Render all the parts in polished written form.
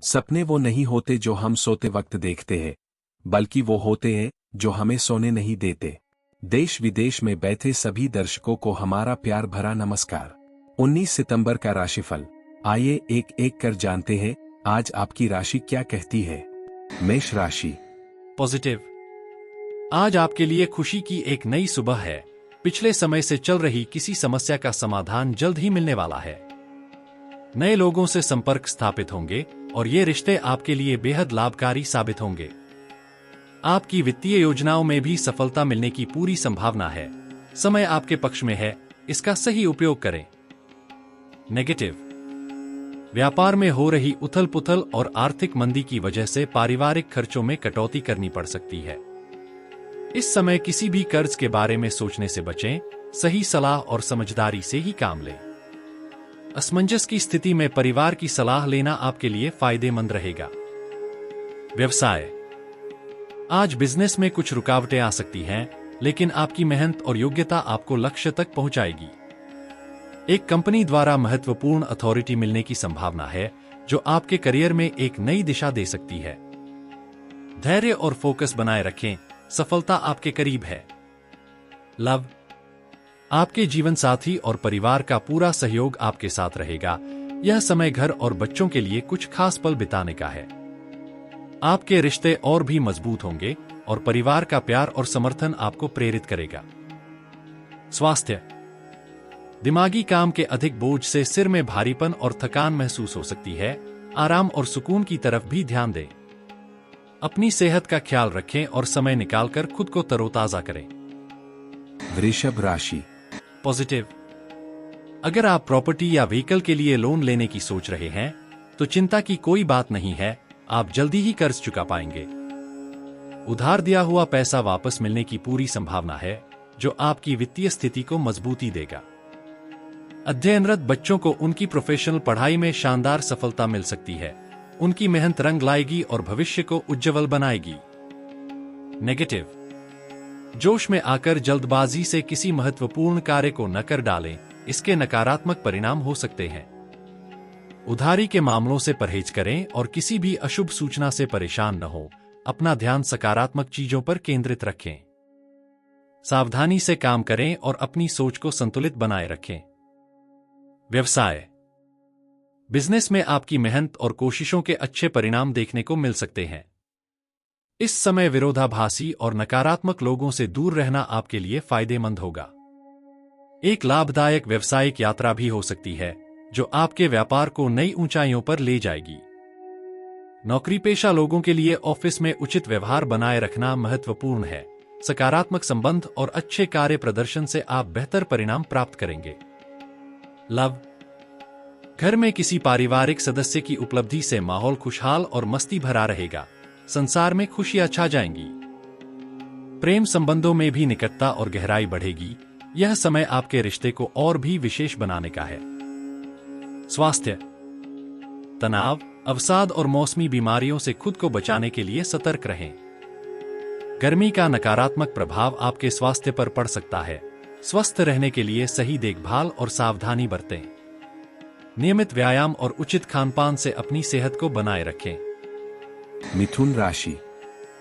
सपने वो नहीं होते जो हम सोते वक्त देखते हैं, बल्कि वो होते हैं जो हमें सोने नहीं देते। देश विदेश में बैठे सभी दर्शकों को हमारा प्यार भरा नमस्कार। 19 सितंबर का राशिफल। आइए एक एक कर जानते हैं आज आपकी राशि क्या कहती है। मेष राशि। पॉजिटिव। आज आपके लिए खुशी की एक नई सुबह है। पिछले समय से चल रही किसी समस्या का समाधान जल्द ही मिलने वाला है। नए लोगों से संपर्क स्थापित होंगे और ये रिश्ते आपके लिए बेहद लाभकारी साबित होंगे। आपकी वित्तीय योजनाओं में भी सफलता मिलने की पूरी संभावना है। समय आपके पक्ष में है, इसका सही उपयोग करें। नेगेटिव। व्यापार में हो रही उथल-पुथल और आर्थिक मंदी की वजह से पारिवारिक खर्चों में कटौती करनी पड़ सकती है। इस समय किसी भी कर्ज के बारे में सोचने से बचें, सही सलाह और समझदारी से ही काम लें। असमंजस की स्थिति में परिवार की सलाह लेना आपके लिए फायदेमंद रहेगा। व्यवसाय। आज बिजनेस में कुछ रुकावटें आ सकती हैं, लेकिन आपकी मेहनत और योग्यता आपको लक्ष्य तक पहुंचाएगी। एक कंपनी द्वारा महत्वपूर्ण अथॉरिटी मिलने की संभावना है, जो आपके करियर में एक नई दिशा दे सकती है। धैर्य और फोकस बनाए रखें, सफलता आपके करीब है। लव। आपके जीवन साथी और परिवार का पूरा सहयोग आपके साथ रहेगा। यह समय घर और बच्चों के लिए कुछ खास पल बिताने का है। आपके रिश्ते और भी मजबूत होंगे और परिवार का प्यार और समर्थन आपको प्रेरित करेगा। स्वास्थ्य। दिमागी काम के अधिक बोझ से सिर में भारीपन और थकान महसूस हो सकती है। आराम और सुकून की तरफ भी ध्यान दें। अपनी सेहत का ख्याल रखें और समय निकालकर खुद को तरोताजा करें। वृषभ राशि। पॉजिटिव। अगर आप प्रॉपर्टी या व्हीकल के लिए लोन लेने की सोच रहे हैं, तो चिंता की कोई बात नहीं है, आप जल्दी ही कर्ज चुका पाएंगे। उधार दिया हुआ पैसा वापस मिलने की पूरी संभावना है, जो आपकी वित्तीय स्थिति को मजबूती देगा। अध्ययनरत बच्चों को उनकी प्रोफेशनल पढ़ाई में शानदार सफलता मिल सकती है। उनकी मेहनत रंग लाएगी और भविष्य को उज्ज्वल बनाएगी। नेगेटिव। जोश में आकर जल्दबाजी से किसी महत्वपूर्ण कार्य को न कर डालें, इसके नकारात्मक परिणाम हो सकते हैं। उधारी के मामलों से परहेज करें और किसी भी अशुभ सूचना से परेशान न हो। अपना ध्यान सकारात्मक चीजों पर केंद्रित रखें। सावधानी से काम करें और अपनी सोच को संतुलित बनाए रखें। व्यवसाय। बिजनेस में आपकी मेहनत और कोशिशों के अच्छे परिणाम देखने को मिल सकते हैं। इस समय विरोधाभासी और नकारात्मक लोगों से दूर रहना आपके लिए फायदेमंद होगा। एक लाभदायक व्यावसायिक यात्रा भी हो सकती है, जो आपके व्यापार को नई ऊंचाइयों पर ले जाएगी। नौकरीपेशा लोगों के लिए ऑफिस में उचित व्यवहार बनाए रखना महत्वपूर्ण है। सकारात्मक संबंध और अच्छे कार्य प्रदर्शन से आप बेहतर परिणाम प्राप्त करेंगे। लव। घर में किसी पारिवारिक सदस्य की उपलब्धि से माहौल खुशहाल और मस्ती भरा रहेगा। संसार में खुशियां छा जाएंगी। प्रेम संबंधों में भी निकटता और गहराई बढ़ेगी। यह समय आपके रिश्ते को और भी विशेष बनाने का है। स्वास्थ्य। तनाव, अवसाद और मौसमी बीमारियों से खुद को बचाने के लिए सतर्क रहें। गर्मी का नकारात्मक प्रभाव आपके स्वास्थ्य पर पड़ सकता है। स्वस्थ रहने के लिए सही देखभाल और सावधानी बरतें। नियमित व्यायाम और उचित खानपान से अपनी सेहत को बनाए रखें। मिथुन राशि।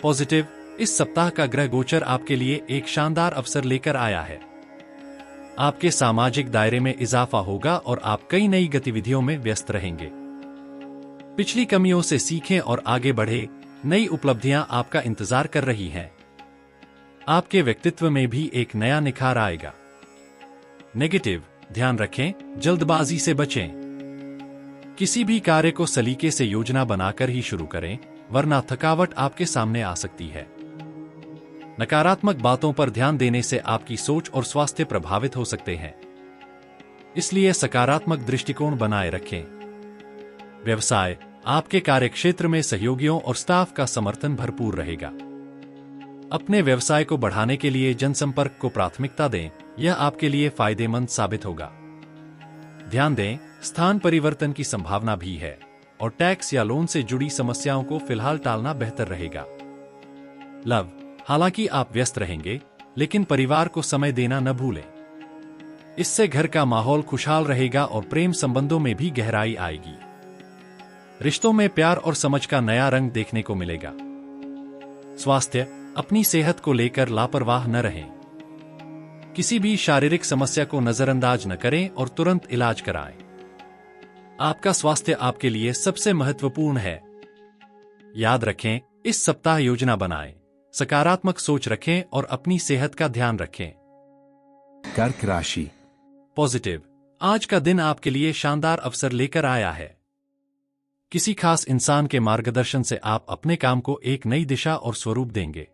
पॉजिटिव। इस सप्ताह का ग्रह गोचर आपके लिए एक शानदार अवसर लेकर आया है। आपके सामाजिक दायरे में इजाफा होगा और आप कई नई गतिविधियों में व्यस्त रहेंगे। पिछली कमियों से सीखें और आगे बढ़े। नई उपलब्धियां आपका इंतजार कर रही हैं। आपके व्यक्तित्व में भी एक नया निखार आएगा। नेगेटिव। ध्यान रखें, जल्दबाजी से बचें। किसी भी कार्य को सलीके से योजना बनाकर ही शुरू करें, वरना थकावट आपके सामने आ सकती है। नकारात्मक बातों पर ध्यान देने से आपकी सोच और स्वास्थ्य प्रभावित हो सकते हैं। इसलिए सकारात्मक दृष्टिकोण बनाए रखें। व्यवसाय। आपके कार्यक्षेत्र में सहयोगियों और स्टाफ का समर्थन भरपूर रहेगा। अपने व्यवसाय को बढ़ाने के लिए जनसंपर्क को प्राथमिकता दें, यह आपके लिए फायदेमंद साबित होगा। ध्यान दें, स्थान परिवर्तन की संभावना भी है और टैक्स या लोन से जुड़ी समस्याओं को फिलहाल टालना बेहतर रहेगा। लव। हालांकि आप व्यस्त रहेंगे, लेकिन परिवार को समय देना न भूलें। इससे घर का माहौल खुशहाल रहेगा और प्रेम संबंधों में भी गहराई आएगी। रिश्तों में प्यार और समझ का नया रंग देखने को मिलेगा। स्वास्थ्य, अपनी सेहत को लेकर लापरवाह न रहें। किसी भी शारीरिक समस्या को नजरअंदाज न करें और तुरंत इलाज कराएं। आपका स्वास्थ्य आपके लिए सबसे महत्वपूर्ण है। याद रखें, इस सप्ताह योजना बनाएं, सकारात्मक सोच रखें और अपनी सेहत का ध्यान रखें। कर्क राशि। पॉजिटिव, आज का दिन आपके लिए शानदार अवसर लेकर आया है। किसी खास इंसान के मार्गदर्शन से आप अपने काम को एक नई दिशा और स्वरूप देंगे।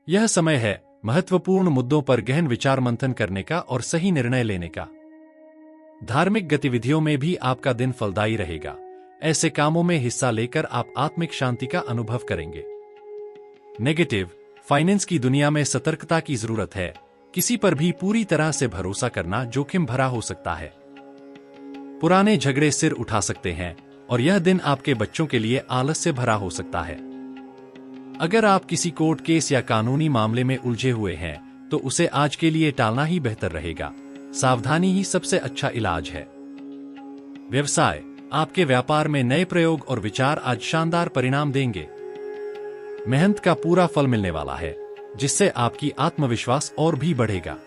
यह समय है महत्वपूर्ण मुद्दों पर गहन विचार मंथन करने का और सही निर्णय लेने का। धार्मिक गतिविधियों में भी आपका दिन फलदायी रहेगा। ऐसे कामों में हिस्सा लेकर आप आत्मिक शांति का अनुभव करेंगे। नेगेटिव, फाइनेंस की दुनिया में सतर्कता की जरूरत है। किसी पर भी पूरी तरह से भरोसा करना जोखिम भरा हो सकता है। पुराने झगड़े सिर उठा सकते हैं और यह दिन आपके बच्चों के लिए आलस्य भरा हो सकता है। अगर आप किसी कोर्ट केस या कानूनी मामले में उलझे हुए हैं तो उसे आज के लिए टालना ही बेहतर रहेगा। सावधानी ही सबसे अच्छा इलाज है। व्यवसाय, आपके व्यापार में नए प्रयोग और विचार आज शानदार परिणाम देंगे। मेहनत का पूरा फल मिलने वाला है, जिससे आपकी आत्मविश्वास और भी बढ़ेगा।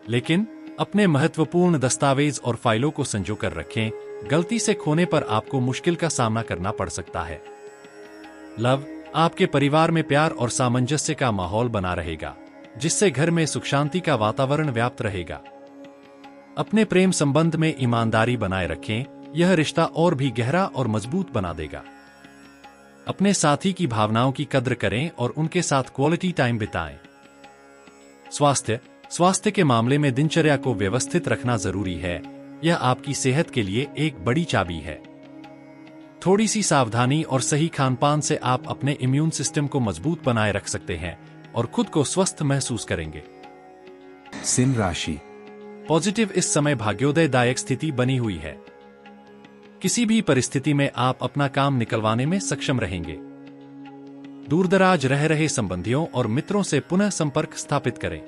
लेकिन अपने महत्वपूर्ण दस्तावेज और फाइलों को संजो कर रखें। गलती से खोने पर आपको मुश्किल का सामना करना पड़ सकता है। लव, आपके परिवार में प्यार और सामंजस्य का माहौल बना रहेगा, जिससे घर में सुख शांति का वातावरण व्याप्त रहेगा। अपने प्रेम संबंध में ईमानदारी बनाए रखें, यह रिश्ता और भी गहरा और मजबूत बना देगा। अपने साथी की भावनाओं की कद्र करें और उनके साथ क्वालिटी टाइम बिताएं। स्वास्थ्य के मामले में दिनचर्या को व्यवस्थित रखना जरूरी है। यह आपकी सेहत के लिए एक बड़ी चाबी है। थोड़ी सी सावधानी और सही खानपान से आप अपने इम्यून सिस्टम को मजबूत बनाए रख सकते हैं और खुद को स्वस्थ महसूस करेंगे। सिंह राशि। पॉजिटिव, इस समय भाग्योदयदायक स्थिति बनी हुई है। किसी भी परिस्थिति में आप अपना काम निकलवाने में सक्षम रहेंगे। दूरदराज रह रहे संबंधियों और मित्रों से पुनः संपर्क स्थापित करें।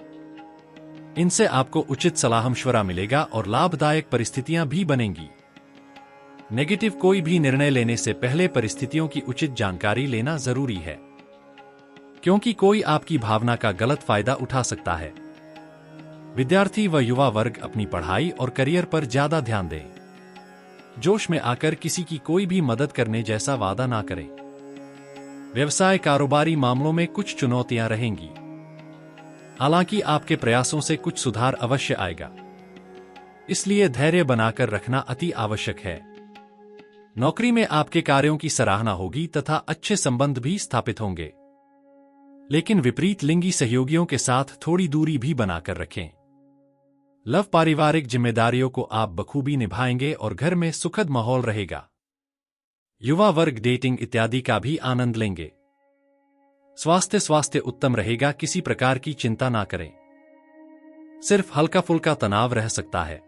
इनसे आपको उचित सलाह-मशवरा मिलेगा और लाभदायक परिस्थितियां भी बनेंगी। नेगेटिव, कोई भी निर्णय लेने से पहले परिस्थितियों की उचित जानकारी लेना जरूरी है, क्योंकि कोई आपकी भावना का गलत फायदा उठा सकता है। विद्यार्थी व युवा वर्ग अपनी पढ़ाई और करियर पर ज्यादा ध्यान दें। जोश में आकर किसी की कोई भी मदद करने जैसा वादा ना करें। व्यवसाय कारोबारी मामलों में कुछ चुनौतियां रहेंगी, हालांकि आपके प्रयासों से कुछ सुधार अवश्य आएगा, इसलिए धैर्य बनाकर रखना अति आवश्यक है। नौकरी में आपके कार्यों की सराहना होगी तथा अच्छे संबंध भी स्थापित होंगे, लेकिन विपरीत लिंगी सहयोगियों के साथ थोड़ी दूरी भी बनाकर रखें। लव, पारिवारिक जिम्मेदारियों को आप बखूबी निभाएंगे और घर में सुखद माहौल रहेगा। युवा वर्ग डेटिंग इत्यादि का भी आनंद लेंगे। स्वास्थ्य उत्तम रहेगा, किसी प्रकार की चिंता ना करें। सिर्फ हल्का फुल्का तनाव रह सकता है।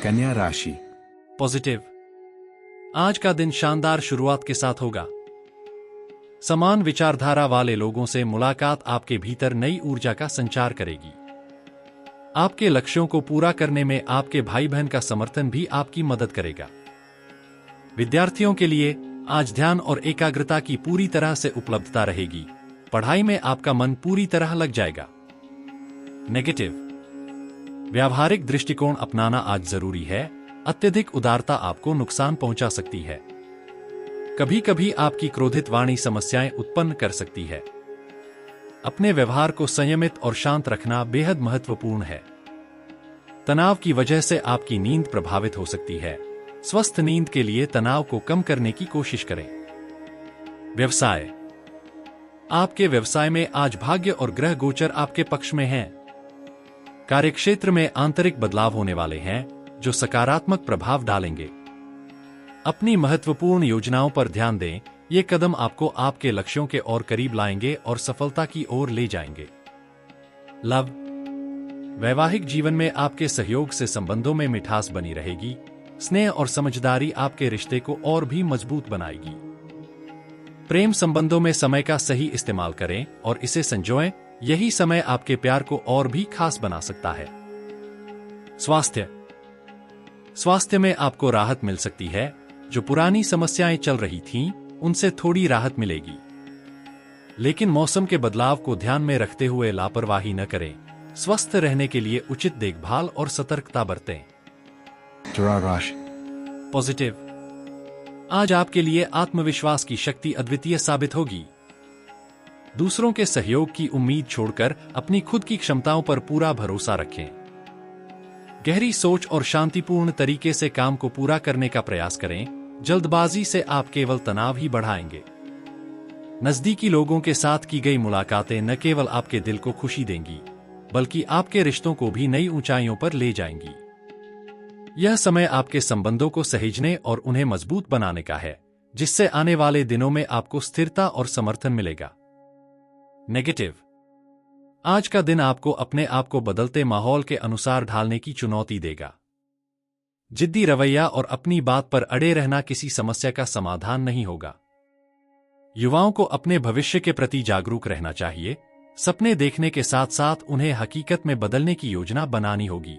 कन्या राशि। पॉजिटिव, आज का दिन शानदार शुरुआत के साथ होगा। समान विचारधारा वाले लोगों से मुलाकात आपके भीतर नई ऊर्जा का संचार करेगी। आपके लक्ष्यों को पूरा करने में आपके भाई बहन का समर्थन भी आपकी मदद करेगा। विद्यार्थियों के लिए आज ध्यान और एकाग्रता की पूरी तरह से उपलब्धता रहेगी। पढ़ाई में आपका मन पूरी तरह लग जाएगा। नेगेटिव, व्यावहारिक दृष्टिकोण अपनाना आज जरूरी है। अत्यधिक उदारता आपको नुकसान पहुंचा सकती है। कभी कभी आपकी क्रोधित वाणी समस्याएं उत्पन्न कर सकती है। अपने व्यवहार को संयमित और शांत रखना बेहद महत्वपूर्ण है। तनाव की वजह से आपकी नींद प्रभावित हो सकती है। स्वस्थ नींद के लिए तनाव को कम करने की कोशिश करें। व्यवसाय, आपके व्यवसाय में आज भाग्य और ग्रह गोचर आपके पक्ष में हैं। कार्यक्षेत्र में आंतरिक बदलाव होने वाले हैं जो सकारात्मक प्रभाव डालेंगे। अपनी महत्वपूर्ण योजनाओं पर ध्यान दें, ये कदम आपको आपके लक्ष्यों के और करीब लाएंगे और सफलता की ओर ले जाएंगे। लव, वैवाहिक जीवन में आपके सहयोग से संबंधों में मिठास बनी रहेगी। स्नेह और समझदारी आपके रिश्ते को और भी मजबूत बनाएगी। प्रेम संबंधों में समय का सही इस्तेमाल करें और इसे संजोएं, यही समय आपके प्यार को और भी खास बना सकता है। स्वास्थ्य में आपको राहत मिल सकती है। जो पुरानी समस्याएं चल रही थीं, उनसे थोड़ी राहत मिलेगी। लेकिन मौसम के बदलाव को ध्यान में रखते हुए लापरवाही न करें। स्वस्थ रहने के लिए उचित देखभाल और सतर्कता बरतें। तुला राशि। पॉजिटिव। आज आपके लिए आत्मविश्वास की शक्ति अद्वितीय साबित होगी। दूसरों के सहयोग की उम्मीद छोड़कर अपनी खुद की क्षमताओं पर पूरा भरोसा रखें। गहरी सोच और शांतिपूर्ण तरीके से काम को पूरा करने का प्रयास करें। जल्दबाजी से आप केवल तनाव ही बढ़ाएंगे। नजदीकी लोगों के साथ की गई मुलाकातें न केवल आपके दिल को खुशी देंगी, बल्कि आपके रिश्तों को भी नई ऊंचाइयों पर ले जाएंगी। यह समय आपके संबंधों को सहेजने और उन्हें मजबूत बनाने का है, जिससे आने वाले दिनों में आपको स्थिरता और समर्थन मिलेगा। नेगेटिव। आज का दिन आपको अपने आप को बदलते माहौल के अनुसार ढालने की चुनौती देगा। जिद्दी रवैया और अपनी बात पर अड़े रहना किसी समस्या का समाधान नहीं होगा। युवाओं को अपने भविष्य के प्रति जागरूक रहना चाहिए। सपने देखने के साथ साथ उन्हें हकीकत में बदलने की योजना बनानी होगी।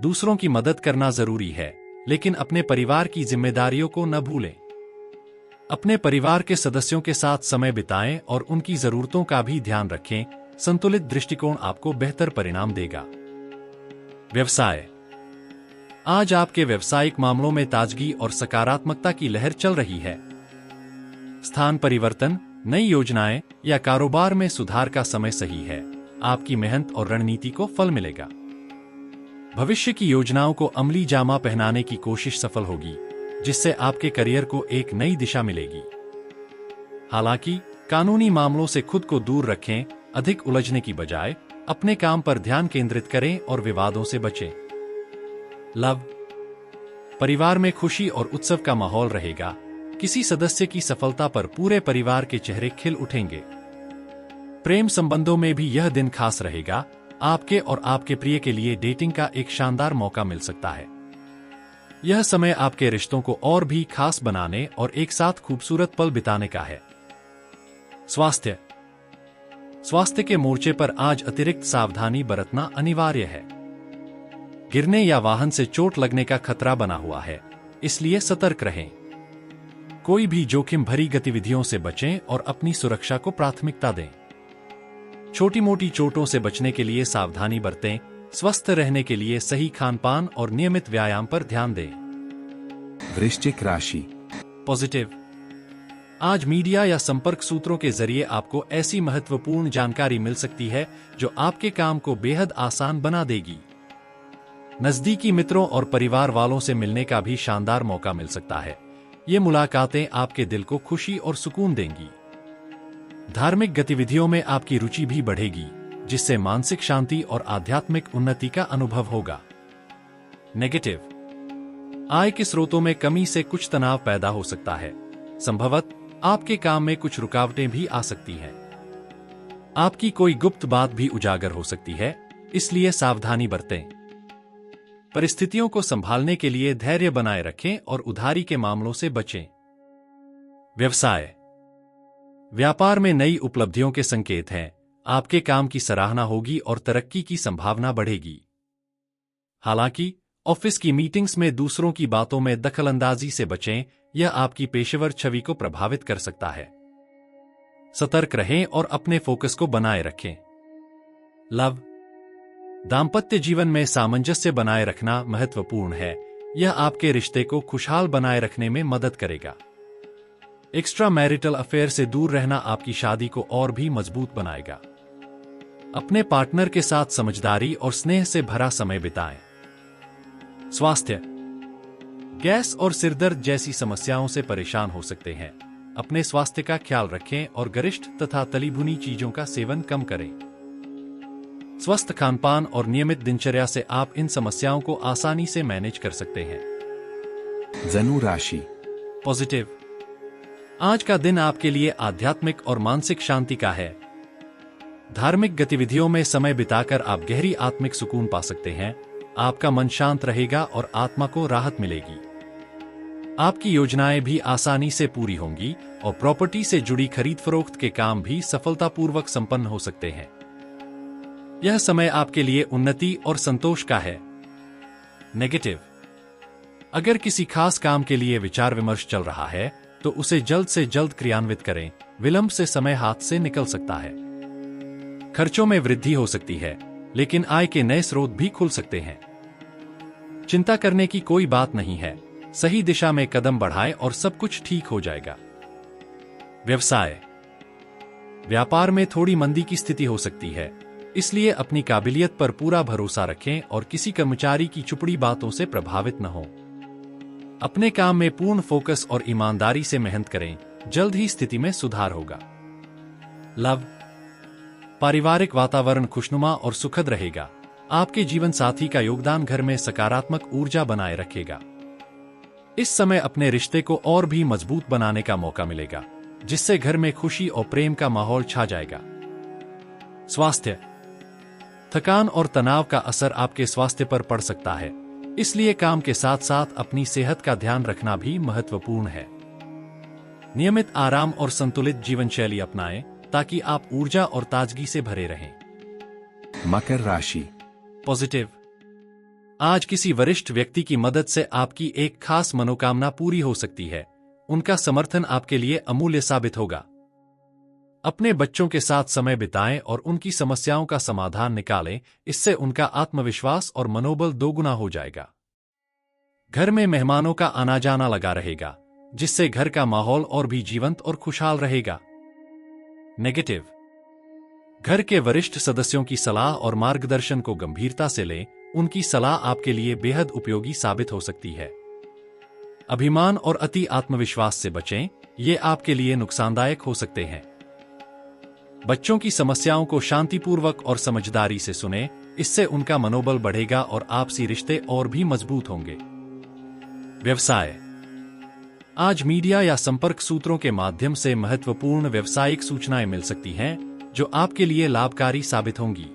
दूसरों की मदद करना जरूरी है, लेकिन अपने परिवार की जिम्मेदारियों को न भूलें। अपने परिवार के सदस्यों के साथ समय बिताएं और उनकी जरूरतों का भी ध्यान रखें। संतुलित दृष्टिकोण आपको बेहतर परिणाम देगा। व्यवसाय। आज आपके व्यावसायिक मामलों में ताजगी और सकारात्मकता की लहर चल रही है। स्थान परिवर्तन, नई योजनाएं या कारोबार में सुधार का समय सही है। आपकी मेहनत और रणनीति को फल मिलेगा। भविष्य की योजनाओं को अमली जामा पहनाने की कोशिश सफल होगी, जिससे आपके करियर को एक नई दिशा मिलेगी। हालांकि कानूनी मामलों से खुद को दूर रखें। अधिक उलझने की बजाय अपने काम पर ध्यान केंद्रित करें और विवादों से बचें। लव। परिवार में खुशी और उत्सव का माहौल रहेगा। किसी सदस्य की सफलता पर पूरे परिवार के चेहरे खिल उठेंगे। प्रेम संबंधों में भी यह दिन खास रहेगा। आपके और आपके प्रिय के लिए डेटिंग का एक शानदार मौका मिल सकता है। यह समय आपके रिश्तों को और भी खास बनाने और एक साथ खूबसूरत पल बिताने का है। स्वास्थ्य। स्वास्थ्य के मोर्चे पर आज अतिरिक्त सावधानी बरतना अनिवार्य है। गिरने या वाहन से चोट लगने का खतरा बना हुआ है, इसलिए सतर्क रहें। कोई भी जोखिम भरी गतिविधियों से बचें और अपनी सुरक्षा को प्राथमिकता दें। छोटी मोटी चोटों से बचने के लिए सावधानी बरतें। स्वस्थ रहने के लिए सही खानपान और नियमित व्यायाम पर ध्यान दें। वृश्चिक राशि। पॉजिटिव। आज मीडिया या संपर्क सूत्रों के जरिए आपको ऐसी महत्वपूर्ण जानकारी मिल सकती है जो आपके काम को बेहद आसान बना देगी। नजदीकी मित्रों और परिवार वालों से मिलने का भी शानदार मौका मिल सकता है। ये मुलाकातें आपके दिल को खुशी और सुकून देंगी। धार्मिक गतिविधियों में आपकी रुचि भी बढ़ेगी, जिससे मानसिक शांति और आध्यात्मिक उन्नति का अनुभव होगा। नेगेटिव। आय के स्रोतों में कमी से कुछ तनाव पैदा हो सकता है। संभवतः आपके काम में कुछ रुकावटें भी आ सकती हैं। आपकी कोई गुप्त बात भी उजागर हो सकती है, इसलिए सावधानी बरतें। परिस्थितियों को संभालने के लिए धैर्य बनाए रखें और उधारी के मामलों से बचें। व्यवसाय। व्यापार में नई उपलब्धियों के संकेत हैं। आपके काम की सराहना होगी और तरक्की की संभावना बढ़ेगी। हालांकि ऑफिस की मीटिंग्स में दूसरों की बातों में दखलंदाजी से बचें। यह आपकी पेशेवर छवि को प्रभावित कर सकता है। सतर्क रहें और अपने फोकस को बनाए रखें। लव। दांपत्य जीवन में सामंजस्य बनाए रखना महत्वपूर्ण है। यह आपके रिश्ते को खुशहाल बनाए रखने में मदद करेगा। एक्स्ट्रा मैरिटल अफेयर से दूर रहना आपकी शादी को और भी मजबूत बनाएगा। अपने पार्टनर के साथ समझदारी और स्नेह से भरा समय बिताएं। स्वास्थ्य। गैस और सिरदर्द जैसी समस्याओं से परेशान हो सकते हैं। अपने स्वास्थ्य का ख्याल रखें और गरिष्ठ तथा तली भुनी चीजों का सेवन कम करें। स्वस्थ खानपान और नियमित दिनचर्या से आप इन समस्याओं को आसानी से मैनेज कर सकते हैं। धनु राशि। पॉजिटिव। आज का दिन आपके लिए आध्यात्मिक और मानसिक शांति का है। धार्मिक गतिविधियों में समय बिताकर आप गहरी आत्मिक सुकून पा सकते हैं। आपका मन शांत रहेगा और आत्मा को राहत मिलेगी। आपकी योजनाएं भी आसानी से पूरी होंगी और प्रॉपर्टी से जुड़ी खरीद फरोख्त के काम भी सफलतापूर्वक संपन्न हो सकते हैं। यह समय आपके लिए उन्नति और संतोष का है। नेगेटिव। अगर किसी खास काम के लिए विचार विमर्श चल रहा है तो उसे जल्द से जल्द क्रियान्वित करें, विलंब से समय हाथ से निकल सकता है। खर्चों में वृद्धि हो सकती है, लेकिन आय के नए स्रोत भी खुल सकते हैं। चिंता करने की कोई बात नहीं है, सही दिशा में कदम बढ़ाएं और सब कुछ ठीक हो जाएगा। व्यवसाय। व्यापार में थोड़ी मंदी की स्थिति हो सकती है, इसलिए अपनी काबिलियत पर पूरा भरोसा रखें और किसी कर्मचारी की चुपड़ी बातों से प्रभावित न हो। अपने काम में पूर्ण फोकस और ईमानदारी से मेहनत करें, जल्द ही स्थिति में सुधार होगा। लव। पारिवारिक वातावरण खुशनुमा और सुखद रहेगा। आपके जीवन साथी का योगदान घर में सकारात्मक ऊर्जा बनाए रखेगा। इस समय अपने रिश्ते को और भी मजबूत बनाने का मौका मिलेगा, जिससे घर में खुशी और प्रेम का माहौल छा जाएगा। स्वास्थ्य। थकान और तनाव का असर आपके स्वास्थ्य पर पड़ सकता है, इसलिए काम के साथ साथ अपनी सेहत का ध्यान रखना भी महत्वपूर्ण है। नियमित आराम और संतुलित जीवन शैली अपनाएं ताकि आप ऊर्जा और ताजगी से भरे रहें। मकर राशि। पॉजिटिव। आज किसी वरिष्ठ व्यक्ति की मदद से आपकी एक खास मनोकामना पूरी हो सकती है। उनका समर्थन आपके लिए अमूल्य साबित होगा। अपने बच्चों के साथ समय बिताएं और उनकी समस्याओं का समाधान निकालें, इससे उनका आत्मविश्वास और मनोबल दोगुना हो जाएगा। घर में मेहमानों का आना जाना लगा रहेगा, जिससे घर का माहौल और भी जीवंत और खुशहाल रहेगा। नेगेटिव। घर के वरिष्ठ सदस्यों की सलाह और मार्गदर्शन को गंभीरता से लें, उनकी सलाह आपके लिए बेहद उपयोगी साबित हो सकती है। अभिमान और अति आत्मविश्वास से बचें, ये आपके लिए नुकसानदायक हो सकते हैं। बच्चों की समस्याओं को शांतिपूर्वक और समझदारी से सुनें, इससे उनका मनोबल बढ़ेगा और आपसी रिश्ते और भी मजबूत होंगे। व्यवसाय। आज मीडिया या संपर्क सूत्रों के माध्यम से महत्वपूर्ण व्यावसायिक सूचनाएं मिल सकती हैं, जो आपके लिए लाभकारी साबित होंगी।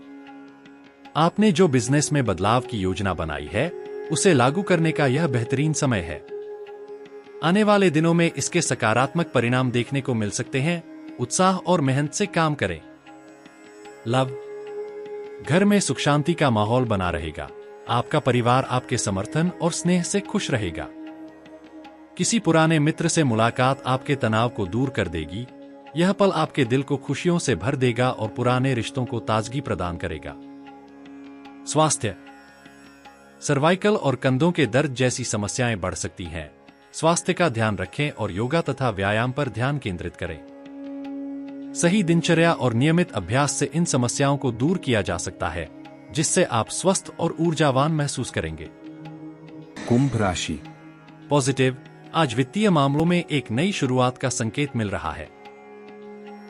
आपने जो बिजनेस में बदलाव की योजना बनाई है, उसे लागू करने का यह बेहतरीन समय है। आने वाले दिनों में इसके सकारात्मक परिणाम देखने को मिल सकते हैं। उत्साह और मेहनत से काम करें। लव। घर में सुख शांति का माहौल बना रहेगा। आपका परिवार आपके समर्थन और स्नेह से खुश रहेगा। किसी पुराने मित्र से मुलाकात आपके तनाव को दूर कर देगी। यह पल आपके दिल को खुशियों से भर देगा और पुराने रिश्तों को ताजगी प्रदान करेगा। स्वास्थ्य। सर्वाइकल और कंधों के दर्द जैसी समस्याएं बढ़ सकती हैं। स्वास्थ्य का ध्यान रखें और योगा तथा व्यायाम पर ध्यान केंद्रित करें। सही दिनचर्या और नियमित अभ्यास से इन समस्याओं को दूर किया जा सकता है, जिससे आप स्वस्थ और ऊर्जावान महसूस करेंगे। कुंभ राशि। पॉजिटिव। आज वित्तीय मामलों में एक नई शुरुआत का संकेत मिल रहा है।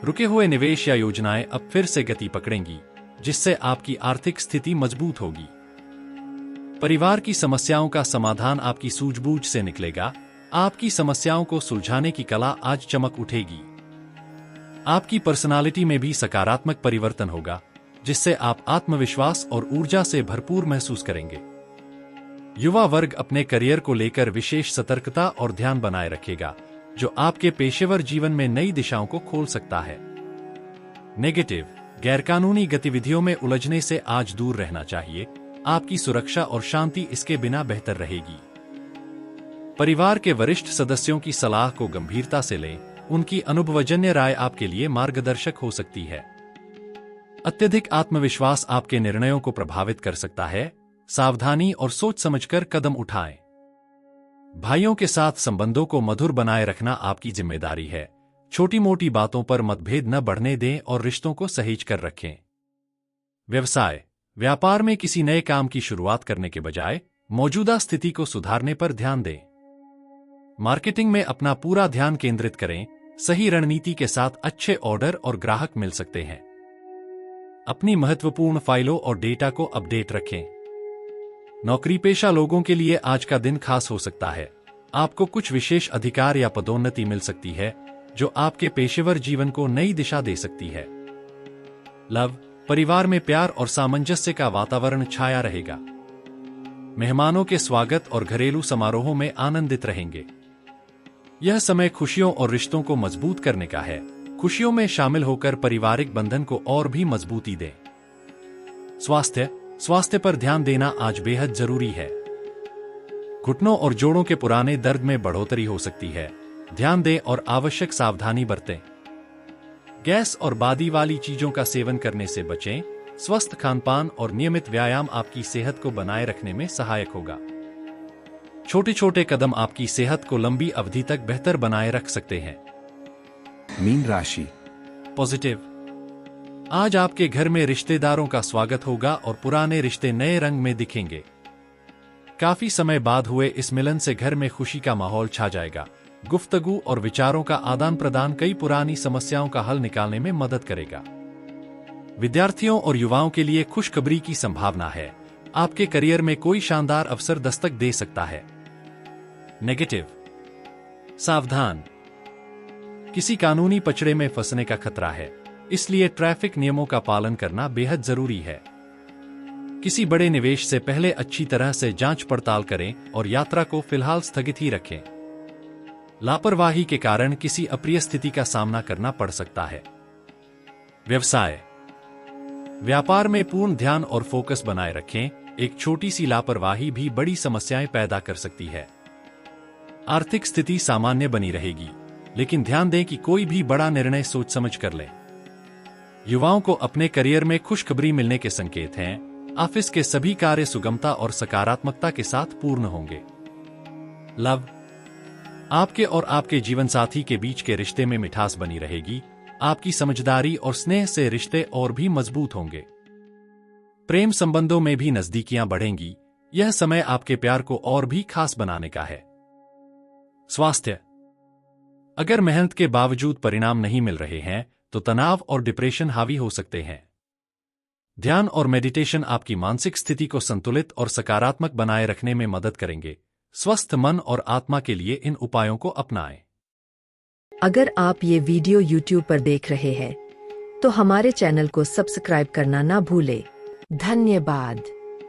रुके हुए निवेश या योजनाएं अब फिर से गति पकड़ेंगी, जिससे आपकी आर्थिक स्थिति मजबूत होगी। परिवार की समस्याओं का समाधान आपकी सूझबूझ से निकलेगा। आपकी समस्याओं को सुलझाने की कला आज चमक उठेगी। आपकी पर्सनालिटी में भी सकारात्मक परिवर्तन होगा, जिससे आप आत्मविश्वास और ऊर्जा से भरपूर महसूस करेंगे। युवा वर्ग अपने करियर को लेकर विशेष सतर्कता और ध्यान बनाए रखेगा, जो आपके पेशेवर जीवन में नई दिशाओं को खोल सकता है। नेगेटिव। गैरकानूनी गतिविधियों में उलझने से आज दूर रहना चाहिए। आपकी सुरक्षा और शांति इसके बिना बेहतर रहेगी। परिवार के वरिष्ठ सदस्यों की सलाह को गंभीरता से लें। उनकी अनुभवजन्य राय आपके लिए मार्गदर्शक हो सकती है। अत्यधिक आत्मविश्वास आपके निर्णयों को प्रभावित कर सकता है। सावधानी और सोच समझकर कदम उठाएं। भाइयों के साथ संबंधों को मधुर बनाए रखना आपकी जिम्मेदारी है। छोटी मोटी बातों पर मतभेद न बढ़ने दें और रिश्तों को सहेज कर रखें। व्यवसाय। व्यापार में किसी नए काम की शुरुआत करने के बजाय मौजूदा स्थिति को सुधारने पर ध्यान दें। मार्केटिंग में अपना पूरा ध्यान केंद्रित करें। सही रणनीति के साथ अच्छे ऑर्डर और ग्राहक मिल सकते हैं। अपनी महत्वपूर्ण फाइलों और डेटा को अपडेट रखें। नौकरी पेशा लोगों के लिए आज का दिन खास हो सकता है। आपको कुछ विशेष अधिकार या पदोन्नति मिल सकती है, जो आपके पेशेवर जीवन को नई दिशा दे सकती है। लव। परिवार में प्यार और सामंजस्य का वातावरण छाया रहेगा। मेहमानों के स्वागत और घरेलू समारोहों में आनंदित रहेंगे। यह समय खुशियों और रिश्तों को मजबूत करने का है। खुशियों में शामिल होकर पारिवारिक बंधन को और भी मजबूती दें। स्वास्थ्य। स्वास्थ्य पर ध्यान देना आज बेहद जरूरी है। घुटनों और जोड़ों के पुराने दर्द में बढ़ोतरी हो सकती है। ध्यान दें और आवश्यक सावधानी बरतें। गैस और बादी वाली चीजों का सेवन करने से बचें। स्वस्थ खानपान और नियमित व्यायाम आपकी सेहत को बनाए रखने में सहायक होगा। छोटे छोटे कदम आपकी सेहत को लंबी अवधि तक बेहतर बनाए रख सकते हैं। मीन राशि। पॉजिटिव। आज आपके घर में रिश्तेदारों का स्वागत होगा और पुराने रिश्ते नए रंग में दिखेंगे। काफी समय बाद हुए इस मिलन से घर में खुशी का माहौल छा जाएगा। गुफ्तगू और विचारों का आदान प्रदान कई पुरानी समस्याओं का हल निकालने में मदद करेगा। विद्यार्थियों और युवाओं के लिए खुशखबरी की संभावना है। आपके करियर में कोई शानदार अवसर दस्तक दे सकता है। नेगेटिव। सावधान। किसी कानूनी पचड़े में फंसने का खतरा है, इसलिए ट्रैफिक नियमों का पालन करना बेहद जरूरी है। किसी बड़े निवेश से पहले अच्छी तरह से जांच पड़ताल करें और यात्रा को फिलहाल स्थगित ही रखें। लापरवाही के कारण किसी अप्रिय स्थिति का सामना करना पड़ सकता है। व्यवसाय। व्यापार में पूर्ण ध्यान और फोकस बनाए रखें। एक छोटी सी लापरवाही भी बड़ी समस्याएं पैदा कर सकती है। आर्थिक स्थिति सामान्य बनी रहेगी, लेकिन ध्यान दें कि कोई भी बड़ा निर्णय सोच समझ कर लें। युवाओं को अपने करियर में खुशखबरी मिलने के संकेत हैं। ऑफिस के सभी कार्य सुगमता और सकारात्मकता के साथ पूर्ण होंगे। लव। आपके और आपके जीवनसाथी के बीच के रिश्ते में मिठास बनी रहेगी। आपकी समझदारी और स्नेह से रिश्ते और भी मजबूत होंगे। प्रेम संबंधों में भी नजदीकियां बढ़ेंगी। यह समय आपके प्यार को और भी खास बनाने का है। स्वास्थ्य। अगर मेहनत के बावजूद परिणाम नहीं मिल रहे हैं तो तनाव और डिप्रेशन हावी हो सकते हैं। ध्यान और मेडिटेशन आपकी मानसिक स्थिति को संतुलित और सकारात्मक बनाए रखने में मदद करेंगे। स्वस्थ मन और आत्मा के लिए इन उपायों को अपनाएं। अगर आप ये वीडियो YouTube पर देख रहे हैं तो हमारे चैनल को सब्सक्राइब करना ना भूलें। धन्यवाद।